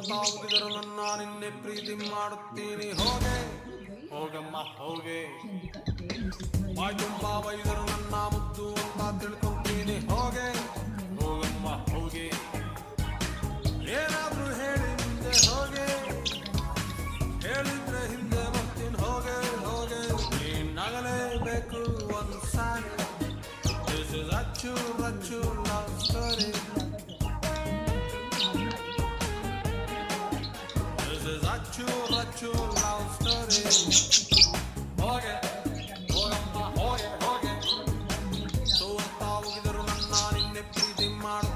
ಅಂತ ಹುಡುಗರು ನನ್ನ ನಿನ್ನೆ ಪ್ರೀತಿ ಮಾಡುತ್ತೀನಿ ಹೋಗೆ ಹೋಗಮ್ಮ ಹೋಗೆ ಬಾಯ್ ತುಂಬ ಬೈದರು ನನ್ನ ಮುದ್ದು ಅಂತ ತಿಳ್ಕೊಂತೀನಿ ಹೋಗೆ ಹೋಗಮ್ಮ ಹೋಗೆ ಏನಾದ್ರೂ ಹೇಳಿ ಮುಂದೆ ಹೋಗೆ ಹೇಳಿದ್ರೆ ಹಿಂದೆ ಬರ್ತೀನಿ ಹೋಗೆ ಹೋಗೆ ನೀನಾಗಲೇಬೇಕು ಒಂದು ಸಾರಿ This is a true love story This is a true love story ಹೋಗೆ ಹೋಗಮ್ಮ ಹೋಗೆ ಹೋಗೆ ಸೋ ಅಂತ ಹೋಗಿದರು ನನ್ನ ನಿನ್ನೆ ಪ್ರೀತಿ ಮಾಡು